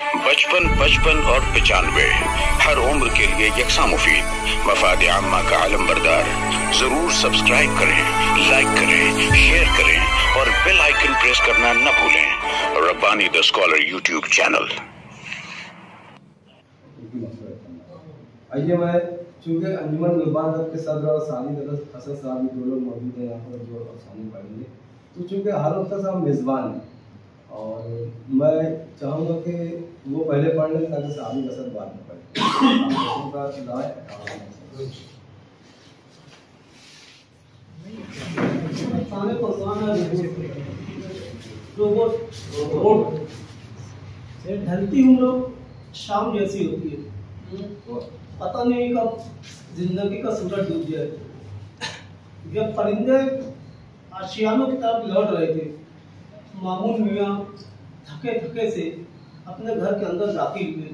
बचपन, 55 और 95 हर उम्र के लिए यकसा मुफीद। मफाद आम्मा का आलम बरदार। जरूर सब्सक्राइब करें, लाइक करें, शेयर करें और बेल आइकन प्रेस करना न भूलें। Rabbani the scholar YouTube channel. आइए, मैं चूंकि अंजुमन नुरबान के सदर और सानी हसन साहब भी दो लोग मौजूद हैं यहाँ पर जो अफसाने पढ़ेंगे, तो चूंकि हाल वक्त साहब मेज़बान हैं और मैं चाहूँगा कि वो पहले पढ़ लें ताकि सानी असद बाद में पढ़ें। ढलती उम्र शाम जैसी होती है, पता नहीं कब जिंदगी का सूरज डूब जाए। जब परिंदे आशियानों की तरफ लौट रहे थे, मामून मियाँ थके थके से अपने घर के अंदर दाखिल हुए।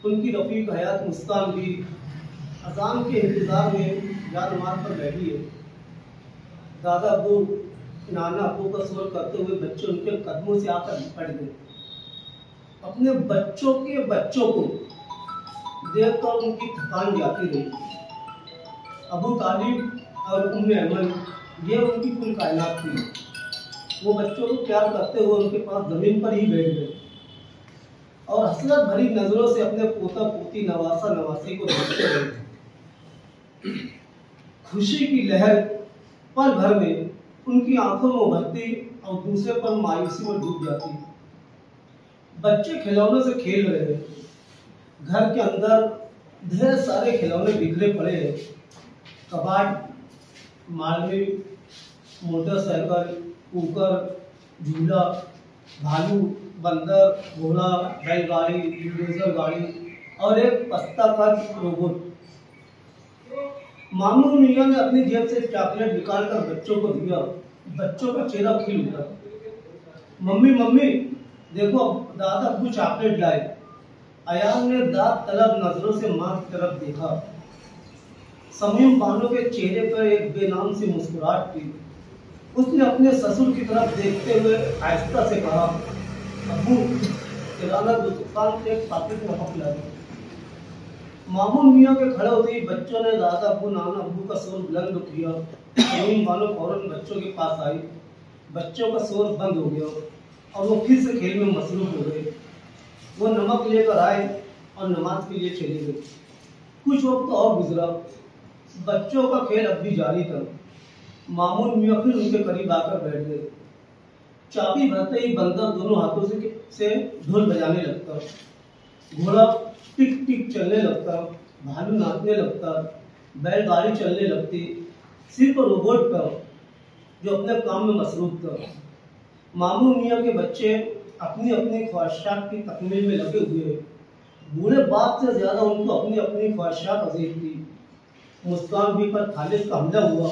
उनकी रफीक हयात मुस्कान भी अजान के इंतजार में जानमार पर बैठी है। दादा अबू नाना अबू का स्वर करते हुए बच्चे उनके कदमों से आकर पड़ गए। अपने बच्चों को देखकर उनकी थकान जाती रही। अबू तालिब और उम्मे अमन ये उनकी कुल कायनात थी। वो बच्चों को प्यार करते हुए उनके पास जमीन पर ही बैठ गए और हसरत भरी नजरों से अपने पोता पोती नवासा नवासी को देखते रहे। खुशी की लहर पल भर में उनकी आंखों में उभरती और दूसरे पर मायूसी में डूब जाती। बच्चे खिलौनों से खेल रहे हैं। घर के अंदर ढेर सारे खिलौने बिखरे पड़े हैं। कबाड़, मालवी, मोटरसाइकिल, कुकर, झूला, भालू, बंदर, घोड़ा, बैलगाड़ी, बुलडोजर गाड़ी और एक पस्ता का रोबोट। मामू मियाँ ने अपनी जेब से चॉकलेट निकालकर बच्चों को दिया। बच्चों का चेहरा खिल उठा। मम्मी मम्मी देखो, दादा अब्बू चॉकलेट लाए। अयान ने दाद तलब नजरों से माँ की तरफ देखा। समीम बानो के चेहरे पर एक बेनाम सी मुस्कुराहट थी। उसने अपने ससुर की तरफ देखते हुए आहिस्ता से कहा, अब्बू किराना दुकान से एक पैकेट नमक ला दो। मामून मियाँ के खड़े होते ही बच्चों ने दादा अब्बू नाना अब्बू का शोर बुलंद किया। समीम बानो फौरन बच्चों के पास आई। बच्चों का शोर बंद हो गया और वो फिर से खेल में मसरूफ हो गए। वो नमक लेकर आए और नमाज के लिए चले गए। कुछ वक्त और गुजरा। बच्चों का खेल अब भी जारी था। मामून मियाँ फिर उनके करीब आकर बैठ गए। चाबी भरते ही बंदर दोनों हाथों से ढोल बजाने लगता। घोड़ा टिक टिक चलने लगता। भालू नाचने लगता। बैलगाड़ी चलने लगती। सिर्फ रोबोट का जो अपने काम में मसरूफ था। मामून मियाँ के बच्चे अपनी अपनी ख्वाहिशात की तकमील में लगे हुए हैं। बूढ़े बाप से ज्यादा उनको अपनी अपनी ख्वाहिशात अजीब थी। मुस्कान भी पर खालिद का हमला हुआ।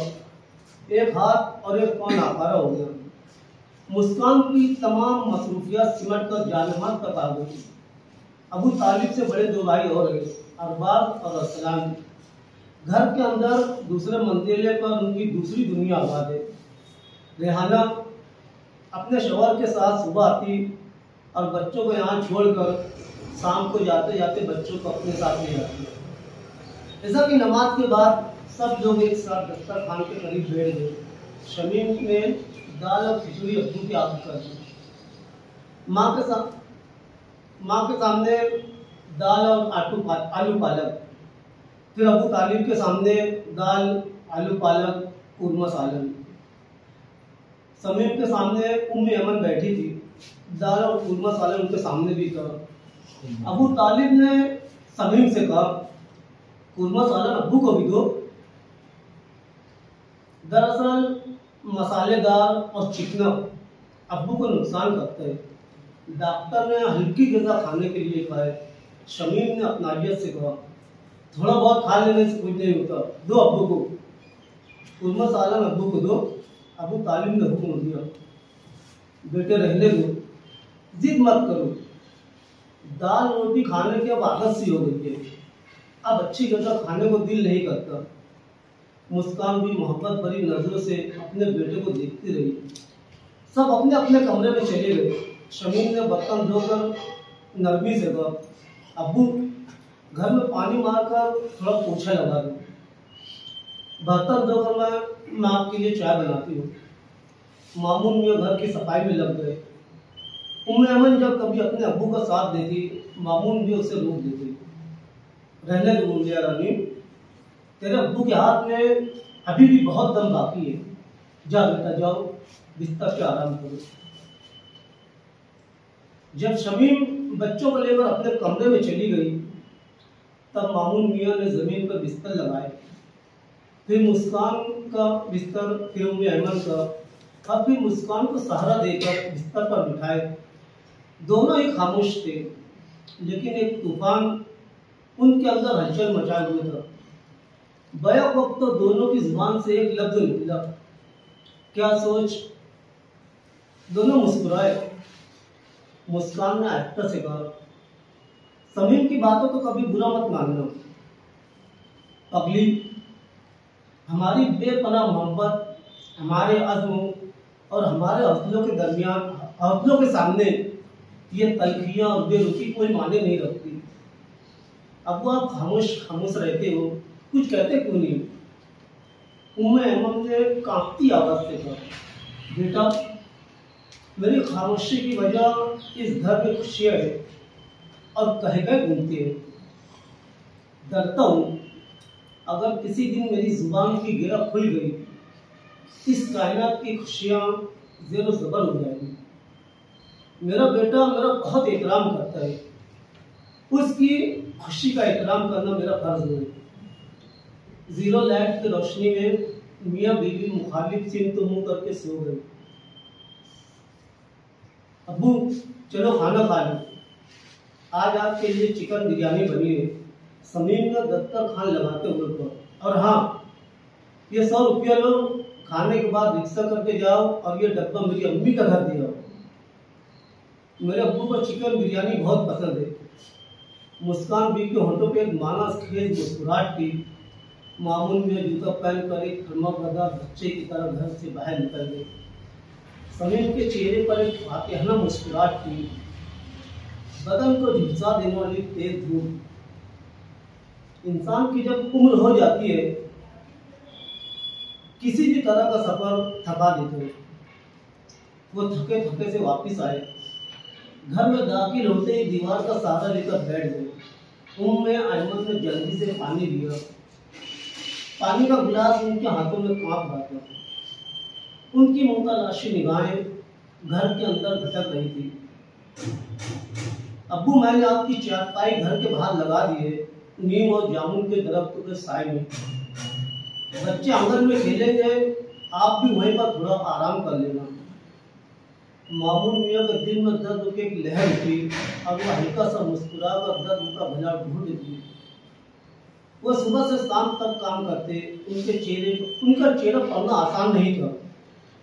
एक हाथ और एक पाँव नाकारा हो गया। मुस्कान की तमाम मसरूफियात सिमट कर जानमाज तक आ गई। अबू तालिब से बड़े दो भाई और रहे, अरबाज और असलाम। घर के अंदर दूसरे मंजिले पर उनकी दूसरी दुनिया आबाद है। रेहाना अपने शौहर के साथ सुबह आती और बच्चों को यहाँ छोड़कर शाम को जाते जाते बच्चों को अपने साथ ले जाती। ऐसा कि नमाज के बाद सब लोग एक साथ दस्तरखान के करीब बैठ गए। शमीम ने दाल और खिचड़ी अब्बू की आदत कर दी। माँ के सामने दाल और आलू पालक। फिर अबू तालिब के सामने दाल, आलू पालक, कुरमा सालन। समीम के सामने उम्मे अमन बैठी थी। दाल और कुरमा सालन उनके सामने भी था। अबू तालिब ने समीम से कहा, कुरमा सालन अब्बू को भी दो। दरअसल मसालेदार और चिकना अब्बू को नुकसान करता है। डॉक्टर ने हल्की ग़िज़ा खाने के लिए कहा है। शमीम ने अपनाइयत से कहा, थोड़ा बहुत खा लेने से कुछ नहीं होता, दो अब्बू को। कुरमा सालन अब्बू को दो। अबू तालिब ने हुक्म दिया, बेटे रहने दो, जिद मत करो। दाल रोटी खाने की अब आदत सी हो गई है। अब अच्छी ग़िज़ा खाने को दिल नहीं करता। मुस्कान भी मोहब्बत भरी नजरों से अपने बेटे को देखती रही। सब अपने अपने कमरे में चले गए। शमीम ने बर्तन धोकर नरमी से कहा, अब्बू घर में पानी मारकर थोड़ा पोछा लगा दो, बर्तन धोकर मैं आपके लिए चाय बनाती हूँ। मामून मियाँ घर की सफाई में लग गए। उम्मे अमन जब कभी अपने अब्बू का साथ देती, मामून भी उसे रोक देती। रहने दो मुलिया रानी, तेरे अब्बू के हाथ में अभी भी बहुत दम बाकी है। जा बेटा जाओ, बिस्तर पे आराम करो। जब शमीम बच्चों को लेकर अपने कमरे में चली गई, तब मामून मियाँ ने जमीन पर बिस्तर लगाए, फिर मुस्कान का बिस्तर, फिर उम्मे अमन का, और फिर मुस्कान को सहारा देकर बिस्तर पर बिठाए। दोनों ही खामोश थे, लेकिन एक तूफान उनके अंदर हलचल मचाए हुए था। बैक वक्त तो दोनों की जुबान से एक लफ्ज निकला, क्या सोच। दोनों मुस्कुराए। मुस्कान ने एक्टर से कहा, समीम की बातों को कभी बुरा मत मानना। पगली, हमारी बेपनाह मोहब्बत हमारे अज़्म और हमारे हौसलों के दरमियान, हौसलों के सामने ये तलखियाँ और बेरुखी कोई माने नहीं रखती। अब वो आप खामोश खामोश रहते हो, कुछ कहते क्यों नहीं। उम्मे अमन ने कांपती आवाज से कहा, बेटा मेरी खामोशी की वजह इस घर में खुशियाँ है और कह गए घूमती है। डरता हूँ अगर किसी दिन मेरी जुबान की गिरह खुल गई, इस कायनात की खुशियाँ ज़ेरो ज़बर हो जाएगी। मेरा बेटा मेरा बहुत एहतराम करता है, उसकी खुशी का एहतराम करना मेरा फर्ज है। जीरो लाइट की रोशनी में मियाँ बीवी मुखालिफ सिम तो मुंह करके सो गए। अब्बू चलो खाना खा लो, आज आपके लिए चिकन बिरयानी बनी है। समीम ने दफ्तर खान लगाते हुए कहा, और हाँ ये 100 रुपया लो, खाने के बाद रिक्शा करके जाओ और ये डब्बा मेरी अम्मी का घर दिया। मेरे अब्बू को चिकन बिरयानी बहुत पसंद है। मुस्कान बीवी के होंठों पे एक मानस खेज मुस्कुराहट थी। मामून में जूता पहन कर एक थर्मागदा बच्चे की तरह घर से बाहर निकल गए। समीम के चेहरे पर एक फातिहाना मुस्कुराहट थी, बदन को झुलसा देने वाली तेज धूप। इंसान की जब उम्र हो जाती है, किसी भी तरह का सफर थका देते हैं। वो थके थके से वापस आए। घर में दाखिल होते ही दीवार का सहारा लेकर बैठ गए। उम्मे अहमद ने जल्दी से पानी लिया। पानी का गिलास उनके हाथों में कांप रहा था। उनकी मुतलाशी निगाहें घर के अंदर भटक रही थी। अब्बू मैंने आपकी चारपाई घर के बाहर लगा दी है, नीम और जामुन के दरख्तों के साए में। बच्चे आंगन में खेलेंगे, आप भी वहीं पर थोड़ा आराम कर लेना। मामून मियाँ के दिल में दर्द की एक लहर उठी और वह हल्का सा मुस्कुरा कर दर्द का भला ढूंढ दी। वो सुबह से शाम तक काम करते, उनका चेहरा पढ़ना आसान नहीं था।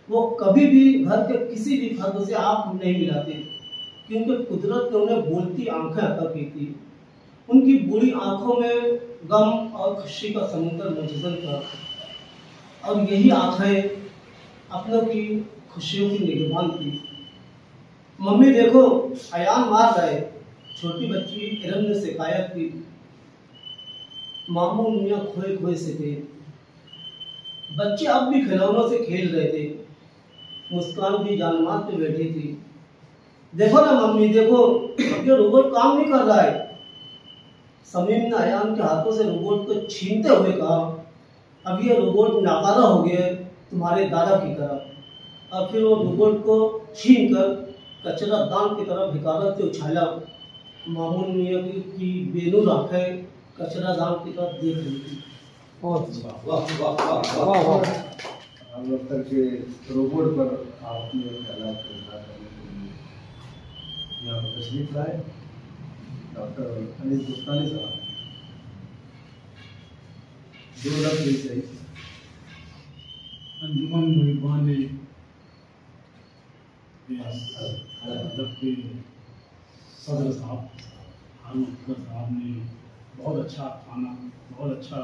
वो कभी भी घर के किसी भी फर्द से आंख नहीं मिलाते, क्योंकि कुदरत ने उन्हें बोलती आंखें अता की थी। उनकी बुरी आंखों में गम और खुशी का समुद्र मौजूद था, और यही आंखें अपनों की खुशियों की निगरान थी। मम्मी देखो, अयान मार रहे, छोटी बच्ची इरम ने शिकायत की। मामून मियाँ खोए खोए से थे। बच्चे अब भी खिलौनों से खेल रहे थे। मुस्कान भी जानमाज पे बैठी थी। देखो ना मम्मी देखो, ये रोबोट काम नहीं कर रहा है। समीम ने अयान के हाथों से रोबोट को छीनते हुए कहा, अब ये रोबोट नाकारा हो गया है तुम्हारे दादा की तरह। और फिर वो रोबोट को छीन कर कचरा दान की तरफ हिकारत से उछाला। मामून मियाँ की बेनूर आंखें कचरा दान की तरफ देख रही थी। हम लोग तक के रोबोट पर आपने ख्याल करने के लिए यहाँ पर तशरीफ लाए डॉक्टर अनीस गुस्तानी साहब। 2 लफ्ज़ सही। अंजुमन मुहिबान अदब के सदर साहब हारून अख्तर साहब ने बहुत अच्छा खाना, बहुत अच्छा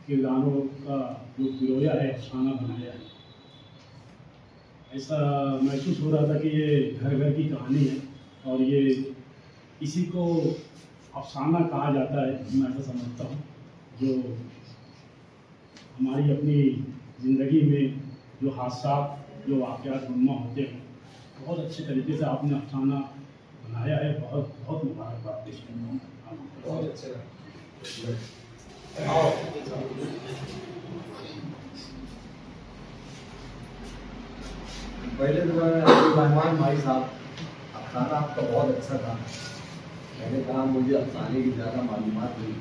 किरदारों का जो पिरोया है, खाना बनाया है। ऐसा महसूस हो रहा था कि ये घर घर की कहानी है और ये इसी को अफसाना कहा जाता है, मैं ऐसा समझता हूँ। जो हमारी अपनी ज़िंदगी में जो हादसा, जो वाक़यात रुनुमा होते हैं, बहुत अच्छे तरीके से आपने अफसाना बनाया है। बहुत बहुत मुबारकबाद पेश करता हूँ। बहुत अच्छा। पहले तो मेहमान भाई साहब, अफसाना आपका बहुत अच्छा था। मैंने कहा मुझे अफसाने की ज़्यादा मालूमात नहीं,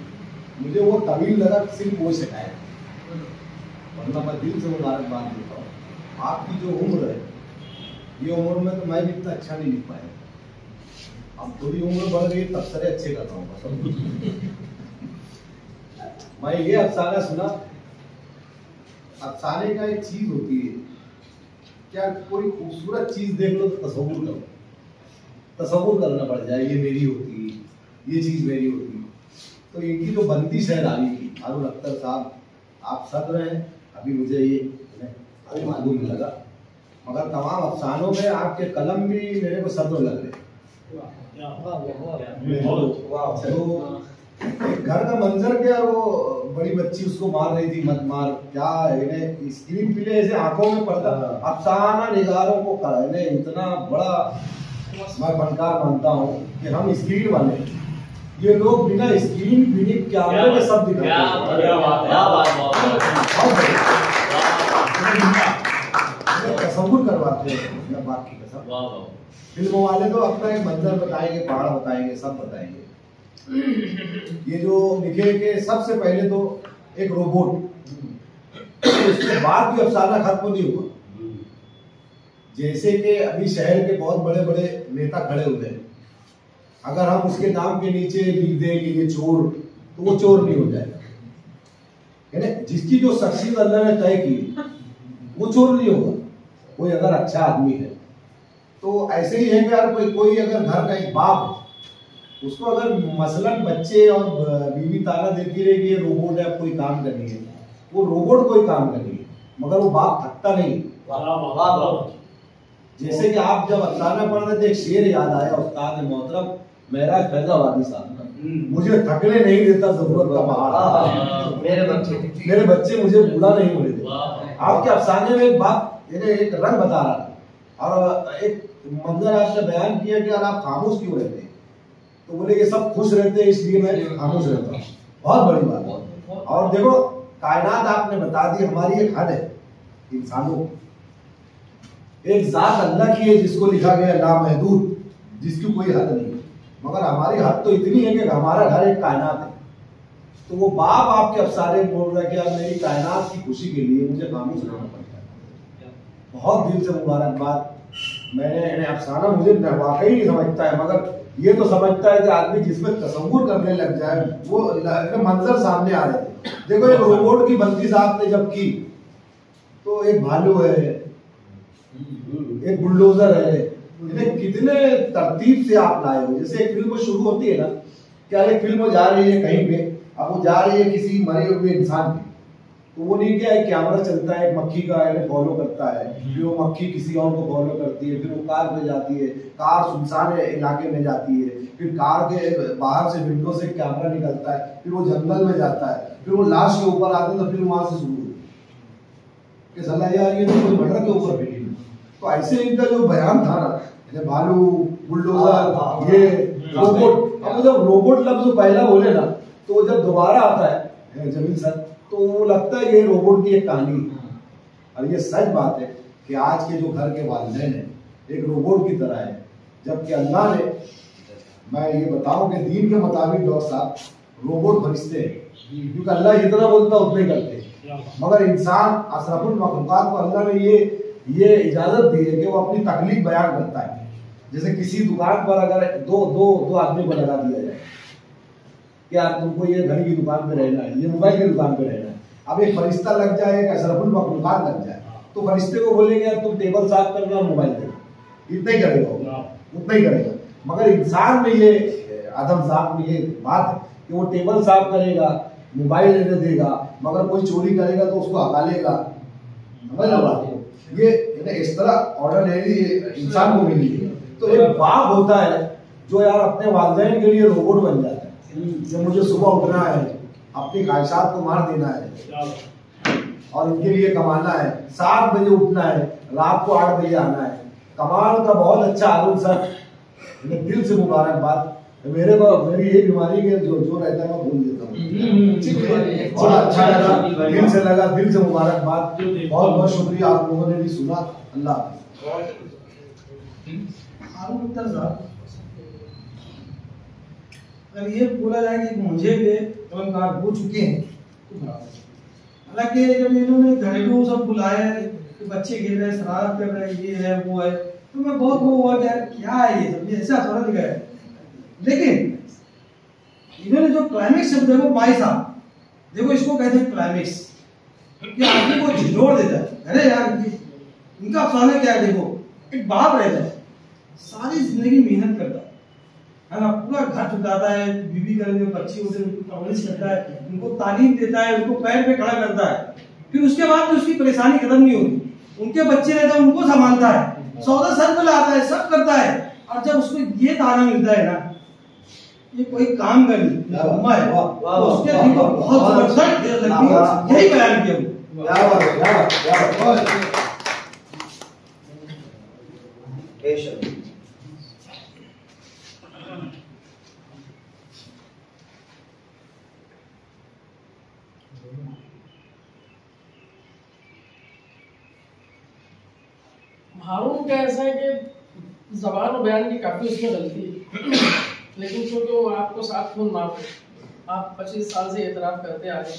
मुझे वो तवील लगा सिर्फ वो शिकायत, वरना मैं दिल से मुबारकबाद देता हूँ। आपकी जो उम्र है, ये उम्र में तो मैं भी इतना अच्छा नहीं लिख पाया। अब थोड़ी उम्र बढ़ गई, तबसरे अच्छे कर रहा हूँ बस। मैं ये अफसाना सुना, अफसाने का एक चीज होती है, क्या कोई खूबसूरत चीज देख लो तो तसव्वुर करो, तसव्वुर करना पड़ जाए ये मेरी होती, ये चीज मेरी होती। तो इनकी जो बनती शहनाई थी हारून अख्तर साहब, आप सद रहे हैं, अभी मुझे ये मालूम लगा, मगर तमाम अफसानों में आपके कलम भी मेरे को सद लग रहे। तो एक घर का मंजर क्या, वो बड़ी बच्ची उसको मार रही थी, मत मार, क्या इन्हें स्क्रीन प्ले ऐसे आंखों में पड़ता। अफसाना निगारों को इन्हें इतना बड़ा मैं फनकार मानता हूँ कि हम स्क्रीन वाले, ये लोग बिना स्क्रीन बिना कैमरे में सब दिखाते हैं, तसव्वुर करवाते हैं बात की कसम। फिल्मों वाले तो अपना एक मंजर बताएंगे, पहाड़ बताएंगे, सब बताएंगे। ये जो लिखे कि सबसे पहले तो एक रोबोट, उसके बाद भी अफसाना खत्म नहीं हुआ। जैसे कि अभी शहर के बहुत बड़े बड़े नेता खड़े हुए हैं, अगर हम उसके नाम के नीचे लिख दें कि ये चोर, तो वो चोर नहीं हो जाएगा, है ना। जिसकी जो शख्सियत अल्लाह ने तय की वो चोर नहीं होगा। कोई अगर अच्छा आदमी है तो ऐसे ही है कि यार कोई अगर घर का एक बाप, उसको अगर मसलन बच्चे और बीवी ताना देती रहे कि ये रोबोट है, कोई काम करनी है, वो रोबोट कोई काम करनी है, मगर वो बाप थकता नहीं। जैसे कि आप जब अफसाना पढ़ रहे थे, एक शेर याद आया उस्ताद मोहतरम मेरा फैजाबादी साहब, मुझे थकने नहीं देता जरूरत का पहाड़, मेरे बच्चे मुझे बूढ़ा नहीं होने देते। आपके अफसाने में एक बात, एक रंग बता रहा था और एक मंजर आपने बयान किया कि यार आप खामोश क्यों रहते हैं, तो बोले ये सब खुश रहते हैं इसलिए मैं खामोश रहता हूँ। बहुत बड़ी बात। और देखो कायनात आपने बता दी, हमारी एक हद है इंसानों, एक जात अल्लाह की है जिसको लिखा गया लामहदूद, जिसकी कोई हद नहीं है, मगर हमारी हद तो इतनी है कि हमारा घर एक कायनात है। तो वो बाप आपके अफसाने बोल रहा है कि यार मेरी कायनात की खुशी के लिए मुझे खामोश रहना पड़ता है। बहुत दिल से मुबारकबाद। मैंने अफसाना मुझे वाकई नहीं समझता है, मगर ये तो समझता है कि आदमी जिसमें तसव्वुर करने लग जाए, वो मंजर सामने आ रहे थे। देखो एक रोबोट की बंदी साहब ने जब की, तो एक भालू है, एक बुलडोजर है, कितने तरतीब से आप लाए हो। जैसे एक फिल्म शुरू होती है ना, क्या एक फिल्म जा रही है कहीं पे, अब वो जा रही है किसी मरे हुए इंसान की, तो वो नहीं क्या है, कैमरा चलता है, एक मक्खी का फॉलो करता है, फिर वो मक्खी किसी और को फॉलो करती है, फिर वो कार पे जाती है, कार सुनसान इलाके में जाती है, फिर कार के बाहर से विंडो से कैमरा निकलता है, फिर वो जंगल में जाता है, फिर वो लाश के ऊपर आते हैं, तो फिर वहां से शुरू होती है सलाह यार ये तो कोई मर्डर के ऊपर बैठी। तो ऐसे इनका जो बयान था ना, भालू, बुलडोजर, ये रोबोट, अब जब रोबोट लफ्ज पहला बोले ना, तो जब दोबारा आता है जमीन सर, तो वो लगता है ये रोबोट की एक कहानी है। और ये सच बात है कि आज के जो घर के वालिदैन हैं एक रोबोट की तरह है, जबकि अल्लाह ने, मैं ये बताऊं कि दीन के मुताबिक डॉक्टर साहब रोबोट फरिश्ते हैं, क्योंकि अल्लाह जितना बोलता उतना ही करते हैं, मगर इंसान अशरफुल मखलूकात को अल्लाह ने ये इजाजत दी है कि वो अपनी तकलीफ बयान करता है। जैसे किसी दुकान पर अगर दो आदमी को लगा दिया जाए कि यार तुमको ये घड़ी की दुकान पे रहना है, ये मोबाइल की दुकान पे रहना है, अब एक फरिश्ता लग जाए, एक अशरफुल मखलूकात लग जाए, तो फरिश्ते को बोलेंगे यार तुम टेबल साफ करना, मोबाइल दे, इतना ही करेगा, उतना ही करेगा। मगर इंसान में ये आदमजात में ये बात है कि वो टेबल साफ करेगा, मोबाइल लेने देगा, मगर कोई चोरी करेगा तो उसको हका लेगा। समझ लो बात, ये इस तरह ऑर्डिनरी इंसान को मिली है। तो एक बाप होता है जो यार अपने वालिदैन के लिए रोबोट बन जाता है कि मुझे सुबह उठना है, अपनी ख्वाहिशात को मार देना है और इनके लिए कमाना है, 7 बजे उठना है, रात को 8 बजे आना है। कमाल का बहुत अच्छा आरुण सर, दिल से मुबारकबाद। मेरे को मेरी ये बीमारी के जो रहता है मैं भूल देता हूँ। बड़ा अच्छा लगा, दिल से लगा, दिल से मुबारकबाद। बहुत बहुत शुक्रिया, आप लोगों ने भी सुना। अल्लाह आरुण अख्तर साहब, अगर ये बोला जाए कि मुझे भी कलाकार हो चुके हैं तो हालांकि जब इन्होंने घरेलू सब बुलाया कि बच्चे खेल रहे, शरारत कर रहे, ये है वो है, तो मैं बहुत वो हुआ कि क्या है ये सब, ये ऐसा थोड़ा दिखा है। लेकिन इन्होंने जो क्लाइमेक्स शब्द है वो भाई साहब देखो, इसको कहते हैं क्लाइमेक्स, ये आदमी को झिझोड़ देता है। अरे यार इनका अफसाना क्या है, देखो एक बाप रहता है, सारी जिंदगी मेहनत करता है ना, पूरा घर चुकाता है, बीवी घर में बच्चे होते हैं उनको परवरिश करता है, उनको तालीम देता है, उनको पैर पे खड़ा करता है, फिर उसके बाद भी उसकी परेशानी खत्म नहीं होती, उनके बच्चे रहते हैं उनको संभालता है, सौदा सर पे लाता है, सब करता है, और जब उसको ये ताना मिलता है ना ये कोई काम कर नहीं, उसके दिल को बहुत जबरदस्त लगती है। यही बयान किया। हारून का ऐसा है कि जबान और बयान की काफी उसमें गलती है, लेकिन क्योंकि वो आपको साथ खून माफ है, आप 25 साल से एतराफ करते आ रहे,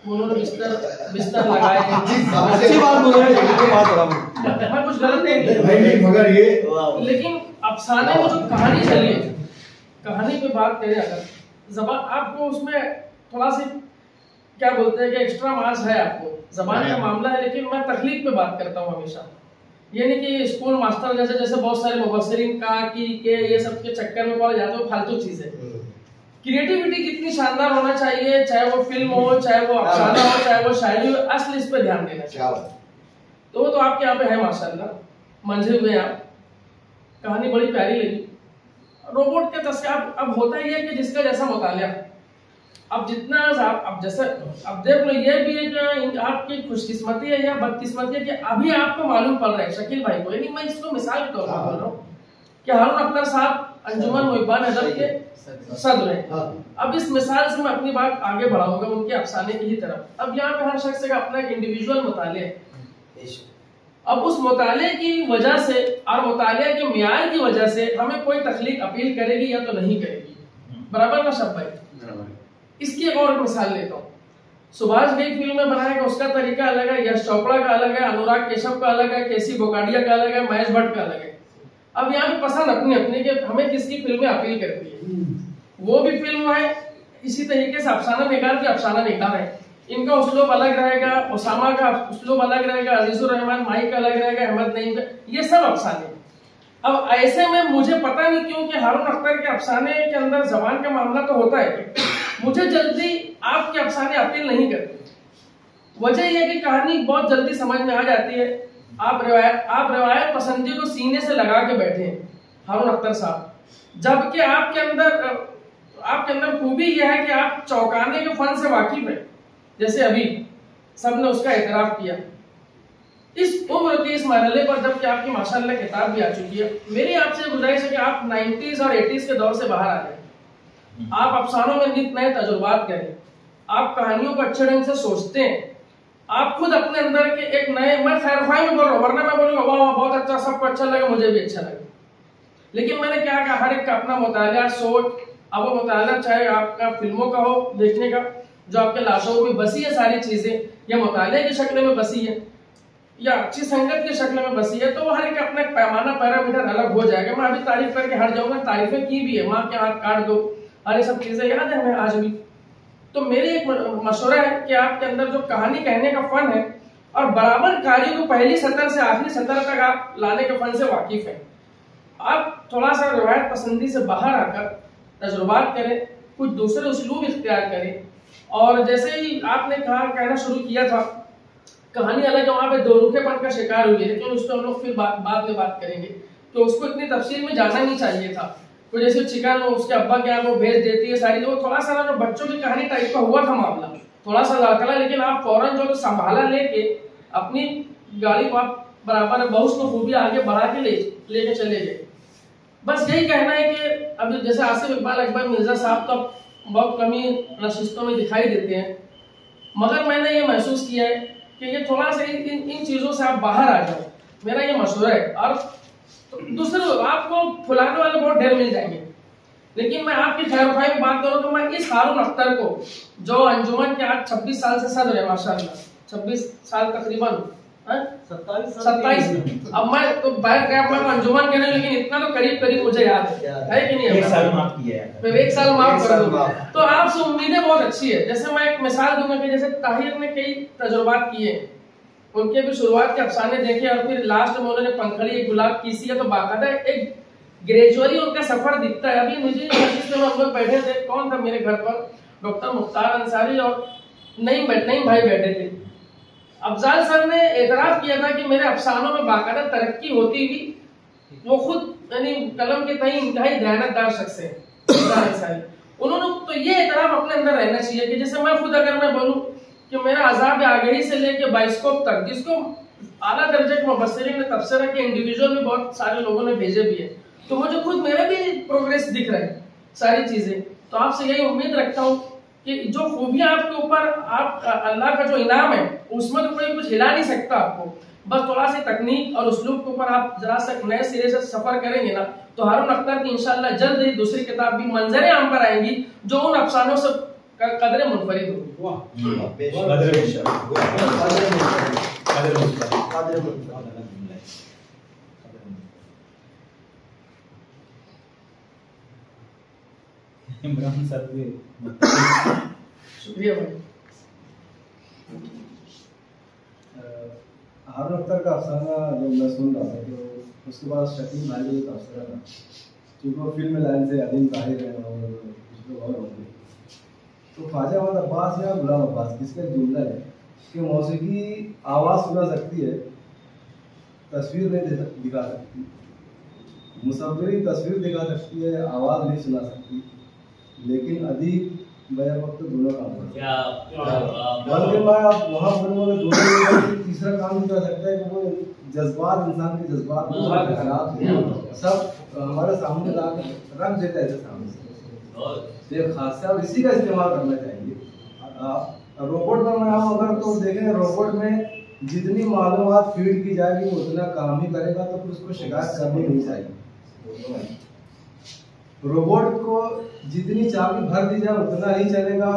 उन्होंने बिस्तर लगाए। अच्छी बात बोल रहे हैं, मैं कुछ गलत नहीं, मगर ये लेकिन अफसाने में जो कहानी चली है, कहानी पे बात करें अगर जबान आपको उसमें थोड़ा सी क्या बोलते हैं कि एक्स्ट्रा मार्क्स है आपको, जबान का मामला है, लेकिन मैं तकलीफ पे बात करता हूँ हमेशा। ये नहीं कि स्कूल मास्टर जैसे बहुत सारे मुबस्सिरीन का कि ये सब के चक्कर में पड़ जाते हो, फालतू चीज है। क्रिएटिविटी कितनी शानदार होना चाहिए, चाहे वो फिल्म हो, चाहे वो अफसाना हो, चाहे वो शायरी हो, असल इस पे ध्यान देना चाहिए। तो वो तो आपके यहाँ पे है माशाल्लाह, मंझे हुए आप, कहानी बड़ी प्यारी लगी। रोबोट के तस्कर अब होता ही है कि जिसका जैसा मुतालिया, अब जितना अब जैसे अब देख लो, ये भी एक आपकी खुशकिस्मती है या बदकिस्मती है कि अभी आपको मालूम पड़ रहा है शकील भाई को, यानी मैं इसको मिसाल के तौर पर बोल रहा हूँ कि हारून अख्तर साहब अंजुमन मुहिब्बान अदब के सदर हैं। अब इस मिसाल से मैं अपनी बात आगे बढ़ाऊंगा उनके अफसाने की ही तरफ। अब यहाँ पे हर शख्स का अपना एक इंडिविजुअल मुताले है। अब उस मुताले की वजह से और मुताले के मियार की वजह से हमें कोई तख्लीक अपील करेगी या तो नहीं करेगी, बराबर ना शब भाई? इसकी एक और मिसाल लेता हूँ, सुभाष घई फिल्म में बनाएगा उसका तरीका अलग है, यश चोपड़ा का अलग है, अनुराग केशव का अलग है, केसी बोकाडिया का अलग है, महेश भट्ट का अलग है। अब यहाँ पे पसंद अपनी अपनी के हमें किसकी फिल्में अपील करती है। वो भी फिल्म है इसी तरीके से अफसाना निगार भी अफसाना निगार है, इनका उसलूब अलग रहेगा, उसामा का उसलूब अलग रहेगा, अजीजुर रहमान माही का अलग रहेगा, अहमद नईम का, ये सब अफसाने। अब ऐसे में मुझे पता नहीं क्यों कि हारून अख्तर के अफसाने के अंदर जबान का मामला तो होता है, मुझे जल्दी आपके अफसाने अपील नहीं करते। वजह यह कि कहानी बहुत जल्दी समझ में आ जाती है। आप रिवायत पसंदी को सीने से लगा के बैठे हैं हारून अख्तर साहब, जबकि आपके अंदर खूबी यह है कि आप चौंकाने के फन से वाकिफ है, जैसे अभी सबने उसका एतराफ किया। इस उम्र के इस मरहले पर जबकि आपकी माशाल्लाह किताब भी आ चुकी है, मेरी आपसे गुजारिश है कि आप 90s और 80s के दौर से बाहर आ जाए, आप अफसानों में नित नए तजुर्बात करें, आप कहानियों को अच्छे ढंग से सोचते हैं, आप खुद अपने अंदर के एक नए, मैं खैरखाई में बोल रहा हूँ, वरना मैं बोलूंगा वाह बहुत अच्छा, सबको अच्छा लगा, मुझे भी अच्छा लगा, लेकिन मैंने क्या कहा, हर एक का अपना मुताला सोच। अब वो मुताला चाहे आपका फिल्मों का हो देखने का, जो आपके लाशों में बसी है सारी चीजें, या मुताले की शक्ल में बसी है या अच्छी संगत की शक्ल में बसी है, तो वो हर एक अपना पैमाना पैरामीटर अलग हो जाएगा। मैं अभी तारीफ करके हट जाऊंगा, तारीफें की भी है, माँ के हाथ काट दो, अरे सब चीजें याद है हमें आज भी। तो मेरी एक मशवरा है कि आपके अंदर जो कहानी कहने का फन है और बराबर कार्य को पहली सतर से आखिरी सतर तक आप लाने के फन से वाकिफ है, आप थोड़ा सा रिवायत पसंदी से बाहर आकर तजुर्बात करें, कुछ दूसरे उसलूब इख्तियार करें। और जैसे ही आपने कहना शुरू किया था कहानी अलग है, वहां पे दो रुखेपन का शिकार हुई है, लेकिन उस पर हम लोग फिर बाद में बात करेंगे। कि उसको इतनी तफसील में जाना नहीं चाहिए था। तो जैसे चिकन उसके अब्बा के यहाँ वो भेज देती है सारी, वो थोड़ा सा ना जो बच्चों की कहानी टाइप का हुआ था मामला, थोड़ा सा लड़खड़ा, लेकिन आप फौरन जो संभाला लेके अपनी गाड़ी को आप बराबर बहुत को खूबी आगे बढ़ा के लेके चले गए। बस यही कहना है कि अभी जैसे आसिफ इकबाल अकबर मिर्जा साहब तो बहुत कमी नशिस्तों में दिखाई देते हैं, मगर मैंने ये महसूस किया है कि ये थोड़ा सा इन चीजों से आप बाहर आ जाओ, मेरा ये मशवरा है। और दूसरे आपको फुलाने वाले बहुत ढेर मिल जाएंगे, लेकिन मैं आपकी खैरखाई में बात करूं तो मैं इस हारून अख्तर को, जो अंजुमन के आज 26 साल से सदर है, माशाल्लाह 26 साल तकरीबन 27। अब मैं तो बैठ गया, मैं अंजुमन के नहीं, लेकिन इतना तो करीब करीब मुझे याद है कि नहीं? 1 साल माफ किया है, मैं 1 साल माफ कर दूंगा। तो आपसे उम्मीदें बहुत अच्छी है। जैसे मैं एक मिसाल दूंगा कि जैसे ताहिर ने कई तजुर्बात किए, उनके भी शुरुआत के अफसाने देखे और फिर लास्ट में उन्होंने पंखड़ी एक गुलाब की सी है, तो बाकायदा एक ग्रेजुअली उनका सफर दिखता है। अभी मुझे मस्जिद में हम लोग बैठे थे, कौन था मेरे घर पर, डॉक्टर मुख्तार अंसारी और नईम भाई बैठे थे। अफजाल सर ने एतराफ किया था कि मेरे अफसानों में बाकायदा तरक्की होती हुई, वो खुद यानी कलम के तई इंतहाई दयानतदार शख्स है अंसारी। उन्होंने तो ये एतराफ अपने अंदर रहना चाहिए कि जैसे मैं खुद अगर मैं बोलूं कि मेरा अज़ाब आगही से लेके बाइस्कोप तक, जिसको आला दर्जे के मुबस्सिरीन ने तफसीर के इंडिविजुअल में बहुत सारे लोगों ने भेजे भी है, तो मुझे खुद मेरा भी प्रोग्रेस दिख रहा है सारी चीजें। तो आपसे यही उम्मीद रखता हूँ कि जो खूबियां आपके ऊपर, आप अल्लाह का जो इनाम है उसमें तो कोई कुछ हिला नहीं सकता आपको, बस थोड़ा सी तकनीक और उसलूब के ऊपर आप जरा सा नए सिरे से सफर करेंगे ना, तो हारून अख्तर की इंशाल्लाह जल्द ही दूसरी किताब भी मंजर आम पर आएंगी जो उन अफसानों से कदरे मुनफरिद होगी। इमरान सर भी शुक्रिया भाई। हारून अख्तर का अफसाना जो मैं सुन रहा था, तो उसके बाद शकील भाई का एक अफसाना था, क्योंकि वो फिल्म लाइन से अदीम ताहिर है और कुछ लोग और होंगे, तो ख्वाजा अहमद अब्बास या गुलाम अब्बास किसका जुमला है कि मौसीकी आवाज़ सुना सकती है, तस्वीर नहीं दिखा सकती, मुसव्विरी तस्वीर दिखा सकती है, आवाज़ नहीं सुना सकती, लेकिन अदीब बैक वक्त दोनों काम करते हैं। बल्कि मैं आप वहाँ बोलूँगा दोनों तीसरा काम भी कर सकता है कि वो जज्बात, इंसान के जज्बात खराब सब हमारे सामने रख देता है ऐसे सामने, ये खासा और इसी का इस्तेमाल करना चाहिए। रोबोट में मैं आऊँ अगर तो देखें, रोबोट में जितनी मालूमात फीड की जाएगी वो उतना काम ही करेगा, तो फिर उसको शिकायत करनी नहीं चाहिए। रोबोट को जितनी चाबी भर दी जाए उतना ही चलेगा,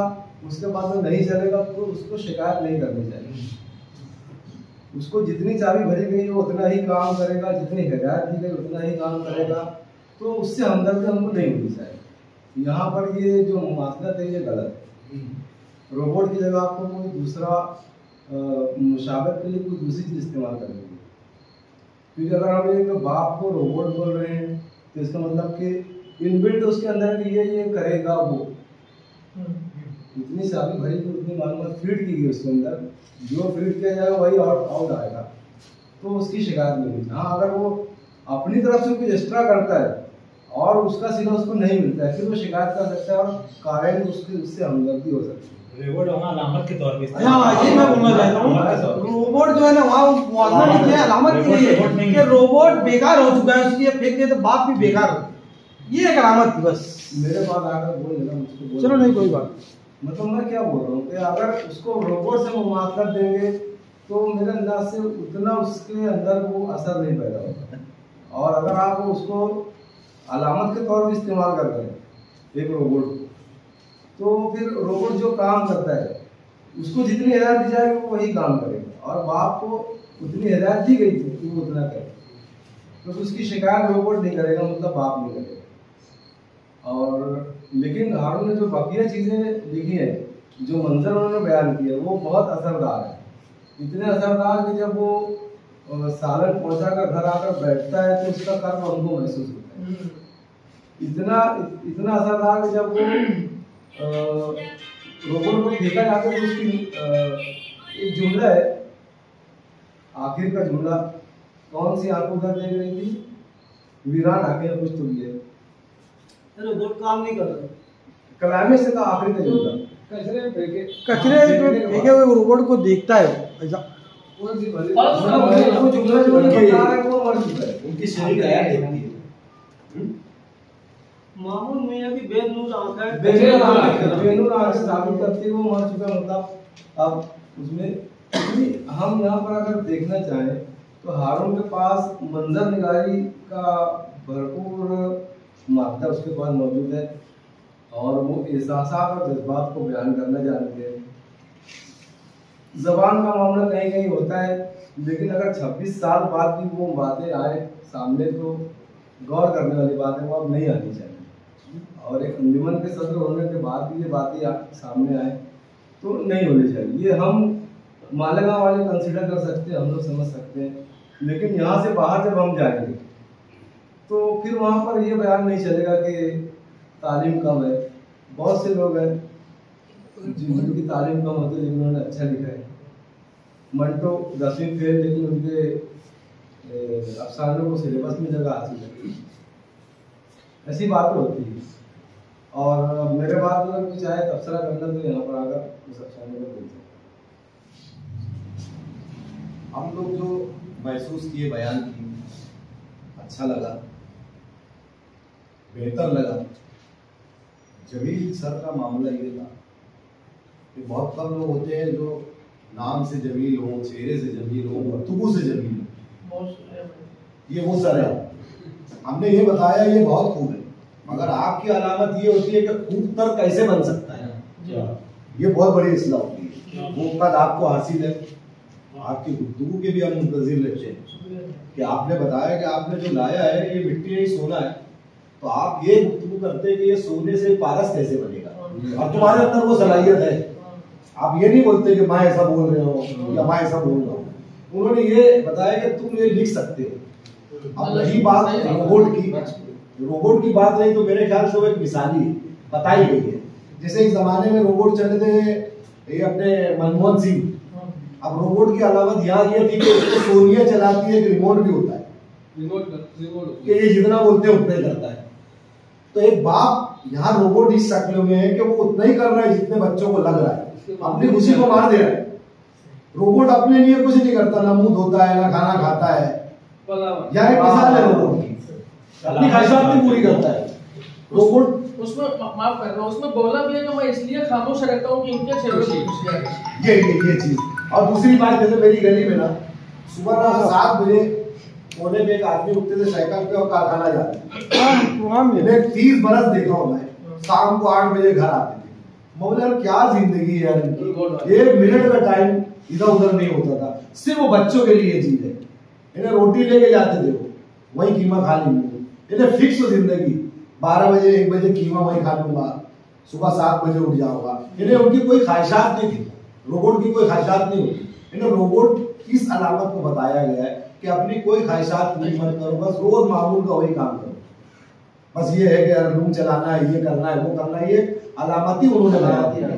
उसके बाद में नहीं चलेगा तो उसको शिकायत नहीं करनी चाहिए। उसको जितनी चाबी भरी गई वो उतना ही काम करेगा, जितनी हिदायत दी गई उतना ही काम करेगा, तो उससे हमदर्दी हमको नहीं होनी चाहिए। यहाँ पर ये जो मुमासलत है ये गलत है। रोबोट की जगह आपको कोई दूसरा मुशाबत के लिए कोई दूसरी चीज़ इस्तेमाल करनी है, क्योंकि अगर हम एक बाप को रोबोट बोल रहे हैं तो इसका मतलब कि इनबिल्ट उसके अंदर कि ये करेगा, वो इतनी चाबी भरी कि उतनी मालूमात फीड की गई उसके अंदर, जो फीड किया जाएगा वही आउट आएगा, तो उसकी शिकायत नहीं होगी। हाँ, अगर वो अपनी तरफ से कुछ एक्स्ट्रा करता है और उसका सिला उसको नहीं मिलता है, फिर वो शिकायत कर सकता है और कारण उससे हमदर्दी हो सकती है। रोबोट वहाँ अलामत के तौर पे, हाँ ये मैं बोलना चाहता हूँ, रोबोट जो है ना वहाँ मुआवजा नहीं है, अलामत के लिए कि रोबोट बेकार हो चुका है, उसकी फेंक दे तो बाप भी बेकार हो, ये एक अलामत थी बस। मेरे पास आकर बोल देना मुझको, चलो नहीं कोई बात। मतलब मैं क्या बोल रहा हूँ कि अगर उसको रोबोट से मुमासलत देंगे तो मेरे अंदाज से उतना उसके अंदर वो असर नहीं पैदा होगा, और अगर आप उसको अलामत के तौर पर इस्तेमाल कर रहे हैं एक रोबोट को, तो फिर रोबोट जो काम करता है उसको जितनी हिदायत दी जाएगी वो वही काम करेगा, और बाप को उतनी हिदायत दी गई थी कि वो उतना करे, तो उसकी शिकायत रोबोट नहीं करेगा, मतलब बाप नहीं करेगा। और लेकिन हारून ने जो बाकिया चीज़ें लिखी है, जो मंजर उन्होंने बयान किया, वो बहुत असरदार है, इतने असरदार कि जब वो सालन पहुंचा कर घर आकर बैठता है तो उसका कर्म हमको महसूस होता है। इतना असरदार कि जब वो रोबोट को देखा जाता है तो उसकी एक जुमला है, आखिर का जुमला, कौन सी आंख उधर देख रही थी, वीरान आके कुछ तो भी है। रोबोट काम नहीं कर रहा, क्लाइमेक्स से तो आखिरी तक होगा। कचरे फेंके हुए रोबोट को देखता है ऐसा। वो जुमला जो बता रहा है वो मर चुका है, उनकी शरीर गया देखती है। मामूल मियां की बेनूर आंखें बेनूर आंखें साबित करती है वो मर चुका। मतलब अब उसमें हम यहाँ पर अगर देखना चाहें तो हारून के पास मंजर निगारी का भरपूर मात्रा उसके पास मौजूद है और वो एहसासात और जज्बात को बयान करना जानते हैं। जबान का मामला कहीं कहीं होता है, लेकिन अगर 26 साल बाद भी वो बातें आए सामने तो गौर करने वाली बात है, वो अब नहीं आनी चाहिए। और एक अंजुमन के सदर होने के बाद भी ये बातें सामने आए तो नहीं होनी चाहिए। ये हम मालेगांव वाले कंसिडर कर सकते हैं, हम लोग समझ सकते हैं, लेकिन यहाँ से बाहर जब हम जाएंगे तो फिर वहाँ पर ये बयान नहीं चलेगा कि तालीम कम है। बहुत से लोग हैं जिनकी तालीम कम होती है लेकिन उन्होंने अच्छा लिखा है। मंटो 10वीं फेल लेकिन उनके अफसानों को सिलेबस में जगह हासिल है। ऐसी बातें होती है और मेरे बाद अगर कुछ आए तबसरा करना तो यहाँ पर आकर उस अफसाने को बोल सकते। हम लोग जो महसूस किए बयान की, अच्छा लगा, बेहतर लगा। जमील सर का मामला ये था कि बहुत कम लोग होते हैं जो नाम से जमील हो, चेहरे से जमील हो, गुफ्तगू से जमील हो। ये वो सर है। हमने ये बताया ये बहुत खूब है, मगर आपकी अलामत ये होती है कि खूब तर कैसे बन सकता है, ये बहुत बड़ी इस्लाह होती है। वो कद आपको हासिल है, आपकी गुफ्तगू के भी हम मुंतज़िर रहते हैं कि आपने बताया कि आपने जो लाया है ये मिट्टी नहीं सोना है, तो आप ये गुफ्तगू करते हैं कि ये सोने से पारस कैसे बनेगा, और तुम्हारे अंदर वो सलाहियत है। आप ये नहीं बोलते कि मैं ऐसा बोल रहे हो या मैं ऐसा बोल रहा हूँ। उन्होंने ये बताया कि तुम ये लिख सकते हो। अब रही बात रोबोट की बात रही तो मेरे ख्याल से वो एक मिसाली बताई गई है। जैसे एक जमाने में रोबोट चले थे ये अपने मनमोहन सिंह, अब रोबोट की अलामत यहाँ ये थी कि उसको सोनिया चलाती है, एक रिमोट भी होता है कि ये जितना बोलते हैं उतना ही करता है। तो एक बाप यहाँ रोबोट इस शक्ल में है कि वो उतना ही कर रहा है जितने बच्चों को लग रहा है, अपनी खुशी को मार दे रहा है। रोबोट अपने लिए कुछ नहीं करता, ना मुंह धोता है ना खाना खाता है, यार एक मिसाल है रोबोट की, अपनी ख्वाहिशात भी पूरी करता है रोबोट। उसमें माफ कर रहा हूँ, उसमें बोला भी है कि मैं इसलिए खामोश रहता हूँ कि इनके चेहरे पे खुशियाँ हैं। ये चीज। और दूसरी बात, जैसे मेरी गली में ना सुबह ना 7 बजे कोने में एक आदमी उठते थे साइकिल पे और कारखाना जाते थे। 30 बरस देखा हूँ मैं, शाम को 8 बजे घर आते थे। मैं बोला यार क्या जिंदगी है यार इनकी, 1 मिनट का टाइम इधर उधर नहीं होता था। सिर्फ वो बच्चों के लिए चीज है। इन्हें रोटी लेके जाते थे, वो वही कीमा खा लेंगे। इन्हें फिक्स जिंदगी 12 बजे 1 बजे कीमा वही खा लूंगा, सुबह 7 बजे उठ जाऊंगा। इन्हें उनकी कोई ख्वाहिशात नहीं थी, रोबोट की कोई ख्वाहिशात नहीं होती। इन्हें रोबोट इस अलामत को बताया गया है कि अपनी कोई ख्वाहिशात नहीं मत करो, बस रोज मामूल का वही काम करो। बस ये है कि रूम चलाना है, ये करना है, वो करना है, ये अलामत ही उन्होंने बना दी है।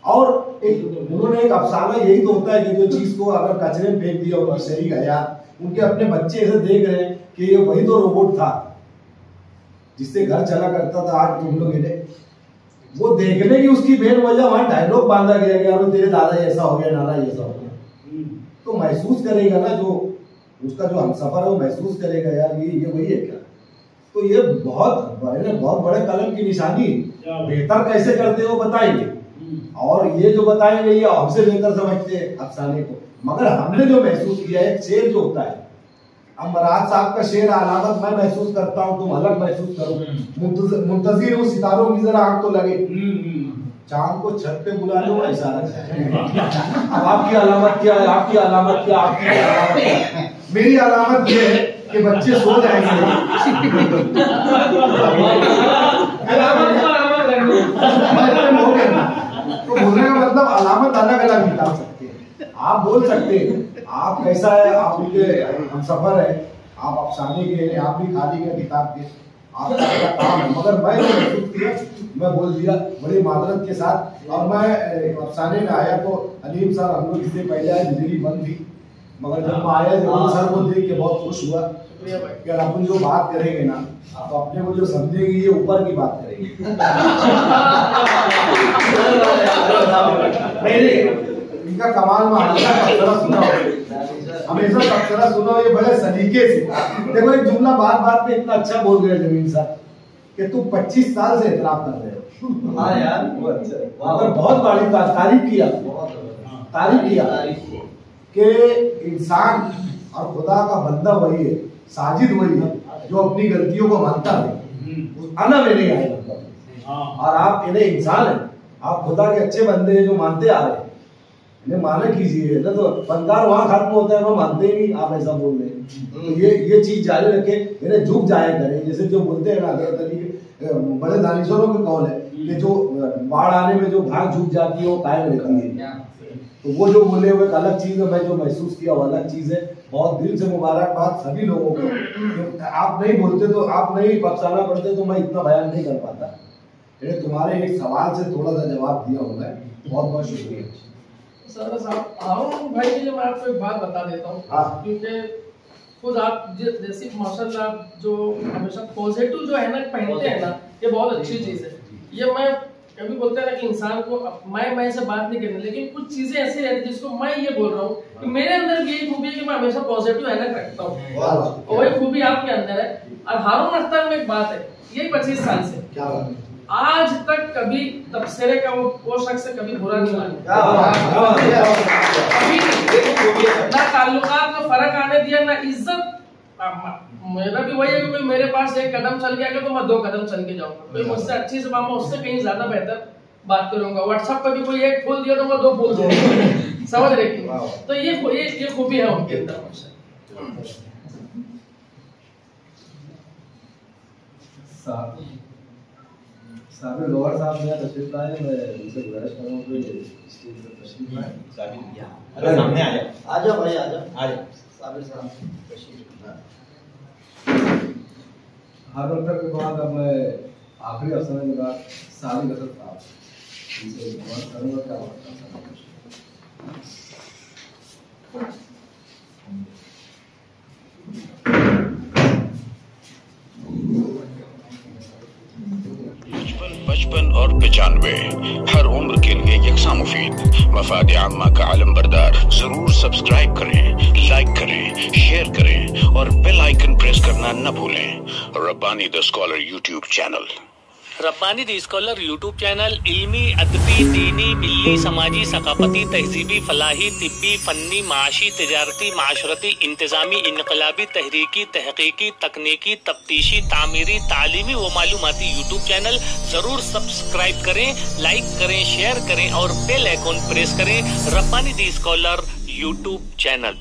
और उन्होंने एक अफसाना यही तो होता है कि जो चीज को अगर कचरे में फेंक दिया उनकी शरीक हयात, उनके अपने बच्चे ऐसे देख रहे हैं कि ये वही तो रोबोट था जिससे घर चला करता था। आज तुम लोग इन्हें वो देखने की उसकी बेन वजह वहां डायलॉग बांधा गया कि अरे तेरे दादा ऐसा हो गया, नाना ऐसा हो गया। तो महसूस करेगा ना जो उसका जो हमसफर है वो महसूस करेगा यार ये वही है क्या। तो ये बहुत बड़े कलम की निशानी, बेहतर कैसे करते हो बताएंगे, और ये जो बताएंगे ये हमसे बेहतर समझते हैं अफसाने को। मगर हमने जो महसूस किया है, शेर जो होता है, अब मराद साहब का शेर अलामत मैं महसूस करता हूँ, तुम अलग महसूस करो। मुंतजिर हूँ सितारों की जरा आंख तो लगे, चांद को छत पे बुला लो ऐसा अब आपकी अलामत क्या है, आपकी अलामत क्या, आपकी अलामत क्या? मेरी अलामत ये है कि बच्चे सो जाएंगे। तो बोलने का मतलब अलामत अलग अलग निकाल सकते हैं। आप बोल सकते हैं आप कैसा है, आप उनके हम सफर है, आप अफसाने के, आप भी खाली के किताब के, आपका काम है। मगर मैं जो महसूस किया मैं बोल दिया बड़ी मादरत के साथ। और मैं अफसाने में आया तो अलीम साहब हम लोग इससे पहले आए, बिजली बंद थी, मगर जब मैं आया जमीन सर को देख के बहुत खुश हुआ कि अपन जो बात करेंगे ना तो अपने को जो समझेंगे ये ऊपर की बात करेंगे। इनका कमाल में हमेशा तबसरा सुना ये बड़े सलीके से। देखो एक जुमला बात बात पे इतना अच्छा बोल गए जमीन साहब कि तुम 25 साल से इतराफ कर रहे हो। हाँ यार वो अच्छा मगर बहुत बड़ी तारीफ किया कि इंसान और खुदा का बंदा वही है, साजिद वही है जो अपनी गलतियों को मानता है। आना में नहीं आए मतलब। और आप इन्हें इंसान हैं, आप खुदा के अच्छे बंदे हैं जो मानते आ रहे हैं, इन्हें माना कीजिए ना। तो फनकार वहाँ खत्म होता है, वो मानते ही नहीं, आप ऐसा बोल रहे हैं। तो ये चीज जारी रखे, इन्हें झुक जाया करें। जैसे जो बोलते हैं ना बड़े दानिशोरों के कौल है कि जो बाढ़ आने में जो भाग झुक जाती है वो कायम रहती है। तो वो जो बोले हुए अलग चीज है, मैं जो महसूस किया वो अलग चीज है। बहुत दिल से मुबारकबाद सभी लोगों को। आप नहीं बोलते तो आप नहीं बख्शाना पड़ते तो मैं इतना बयान नहीं कर पाता। तुम्हारे एक सवाल से थोड़ा सा जवाब दिया हूँ मैं। बहुत बहुत शुक्रिया सर साहब। हारून भाई के लिए मैं आपको एक बात बता देता हूँ, क्योंकि खुद आप जैसे माशाल्लाह जो हमेशा पॉजिटिव जो है ना पहनते हैं ना, ये बहुत अच्छी चीज है। ये मैं कभी बोलते हैं ना कि इंसान को मैं से बात नहीं करनी, लेकिन कुछ चीजें ऐसी रहती है जिसको मैं ये बोल रहा हूँ कि मेरे अंदर भी यही खूबी है कि मैं हमेशा पॉजिटिव एनक रखता हूँ, और वही खूबी आपके अंदर है। और हारून अख्तर में एक बात है, यही 25 साल से क्या बात है? आज तक कभी तबसरे का वो शख्स से कभी बुरा नहीं माना, ना ताल्लुकात में फर्क आने दिया, ना इज्जत। मेरा भी वही है कि मेरे पास एक कदम चल गया तो मैं 2 कदम चल के जाऊंगा। कोई मुझसे अच्छी से मैं उससे कहीं ज्यादा बेहतर बात करूंगा। व्हाट्सएप पे भी कोई एक फूल दिया तो मैं 2 फूल दूंगा। समझ रहे कि तो ये खूबी है उनके अंदर। साहब लोअर साहब यहाँ तशरीफ लाए, मैं उनसे गुजारिश करूँगा कि स्टेज पर तशरीफ लाए। सामने आ जाओ। आ जाओ भाई, आ जाओ। साबिर साहब तशरीफ लाए। हारून अख्तर के बाद अब मैं आखिरी अफसर में मेरा साबिर असद साहब, उनसे बात करूँगा क्या बात करना बचपन और 95 हर उम्र के लिए यकसा मुफीद। मफाद आम्मा का आलम बरदार। जरूर सब्सक्राइब करें, लाइक करें, शेयर करें और बेल आइकन प्रेस करना न भूलें। Rabbani the scholar YouTube channel. Rabbani the scholar YouTube channel इल्मी, अदबी, दीनी, मिल्ली, समाजी, सकाफती, तहजीबी, फलाही, तिब्बी, फन्नी, माशी, तिजारती, माशरती, इंतजामी, इनकलाबी, तहरीकी, तहकीकी, तकनीकी, तफ्तीशी, तामीरी, तालीमी व मालूमाती यूट्यूब चैनल जरूर सब्सक्राइब करें, लाइक करें, शेयर करें और बेल आइकन प्रेस करें। Rabbani the scholar YouTube channel.